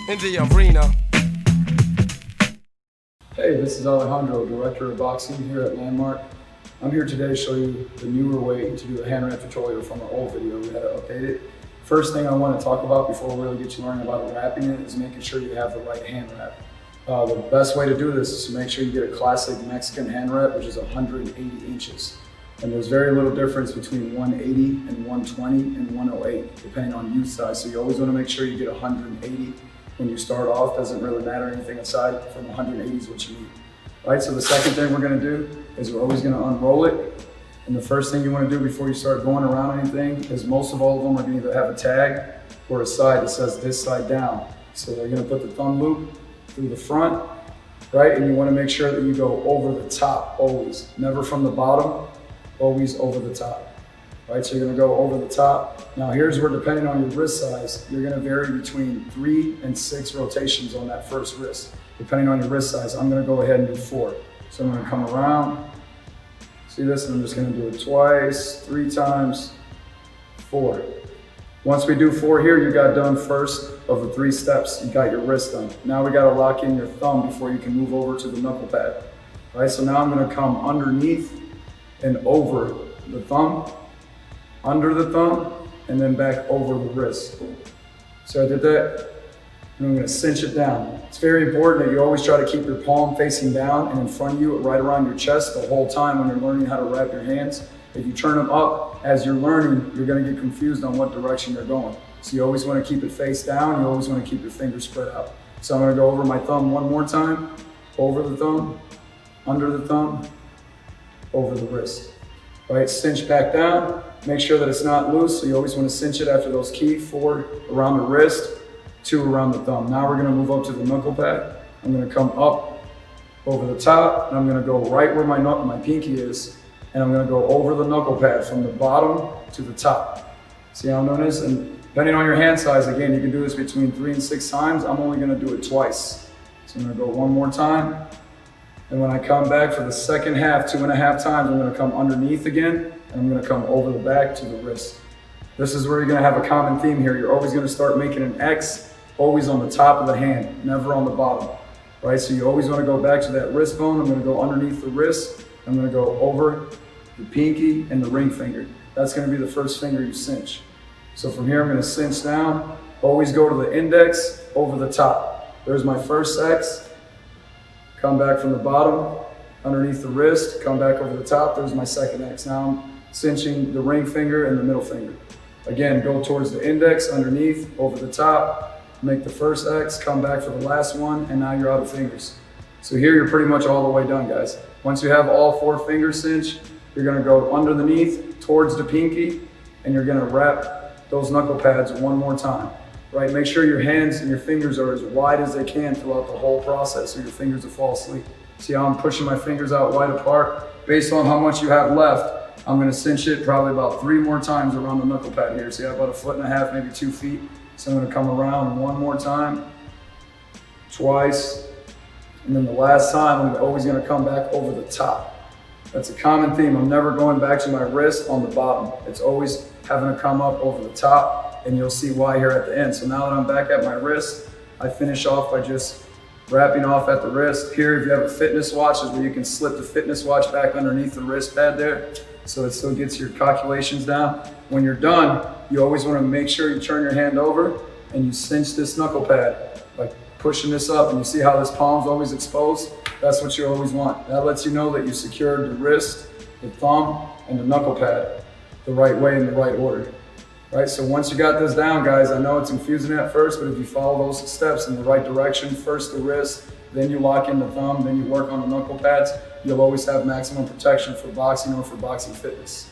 in the arena. Hey, this is Alejandro, Director of Boxing here at Landmark. I'm here today to show you the newer way to do a hand wrap tutorial from our old video. We had to update it. First thing I want to talk about before we really get you learning about wrapping it is making sure you have the right hand wrap. The best way to do this is to make sure you get a classic Mexican hand wrap, which is 180 inches. And there's very little difference between 180 and 120 and 108, depending on youth size. So you always want to make sure you get 180 when you start off. Doesn't really matter anything aside from 180 is what you need. All right, so the second thing we're going to do is we're always going to unroll it. And the first thing you want to do before you start going around anything is most of all of them are going to either have a tag or a side that says this side down. So they're going to put the thumb loop through the front, right? And you want to make sure that you go over the top always, never from the bottom, always over the top. Right, so you're going to go over the top. Now here's where, depending on your wrist size, you're going to vary between 3 and 6 rotations on that first wrist. Depending on your wrist size, I'm going to go ahead and do 4. So I'm going to come around, see this, and I'm just going to do it twice, 3 times, 4. Once we do 4 here, you got done first of the 3 steps. You got your wrist done. Now we got to lock in your thumb before you can move over to the knuckle pad. All right, so now I'm going to come underneath and over the thumb, under the thumb, and then back over the wrist. So I did that, and I'm going to cinch it down. It's very important that you always try to keep your palm facing down and in front of you, right around your chest the whole time when you're learning how to wrap your hands. If you turn them up as you're learning, you're going to get confused on what direction you're going. So you always want to keep it face down. You always want to keep your fingers spread out. So I'm going to go over my thumb one more time, over the thumb, under the thumb, over the wrist. All right, cinch back down. Make sure that it's not loose, so you always want to cinch it after those key 4 around the wrist, 2 around the thumb. Now we're going to move up to the knuckle pad. I'm going to come up over the top, and I'm going to go right where my pinky is, and I'm going to go over the knuckle pad from the bottom to the top. See how I'm doing this? And depending on your hand size, again, you can do this between 3 and 6 times. I'm only going to do it twice. So I'm going to go one more time. And when I come back for the second half, 2.5 times, I'm going to come underneath again, and I'm going to come over the back to the wrist. This is where you're going to have a common theme here. You're always going to start making an X, always on the top of the hand, never on the bottom. Right? So you always want to go back to that wrist bone. I'm going to go underneath the wrist. I'm going to go over the pinky and the ring finger. That's going to be the first finger you cinch. So from here, I'm going to cinch down. Always go to the index, over the top. There's my first X. Come back from the bottom, underneath the wrist, come back over the top. There's my second X. Now I'm cinching the ring finger and the middle finger. Again, go towards the index, underneath, over the top, make the first X, come back for the last one, and now you're out of fingers. So here you're pretty much all the way done, guys. Once you have all 4 fingers cinched, you're gonna go underneath, towards the pinky, and you're gonna wrap those knuckle pads one more time. Right, make sure your hands and your fingers are as wide as they can throughout the whole process so your fingers will fall asleep. See how I'm pushing my fingers out wide apart? Based on how much you have left, I'm gonna cinch it probably about 3 more times around the knuckle pad here. See, I have about 1.5 feet, maybe 2 feet. So I'm gonna come around one more time, twice, and then the last time I'm always gonna come back over the top. That's a common theme. I'm never going back to my wrist on the bottom. It's always having to come up over the top. And you'll see why here at the end. So now that I'm back at my wrist, I finish off by just wrapping off at the wrist. Here, if you have a fitness watch, is where you can slip the fitness watch back underneath the wrist pad there, so it still gets your calculations down. When you're done, you always want to make sure you turn your hand over and you cinch this knuckle pad by pushing this up, and you see how this palm's always exposed? That's what you always want. That lets you know that you secured the wrist, the thumb, and the knuckle pad the right way in the right order. Right, so once you got this down, guys, I know it's confusing at first, but if you follow those steps in the right direction, first the wrist, then you lock in the thumb, then you work on the knuckle pads, you'll always have maximum protection for boxing or for boxing fitness.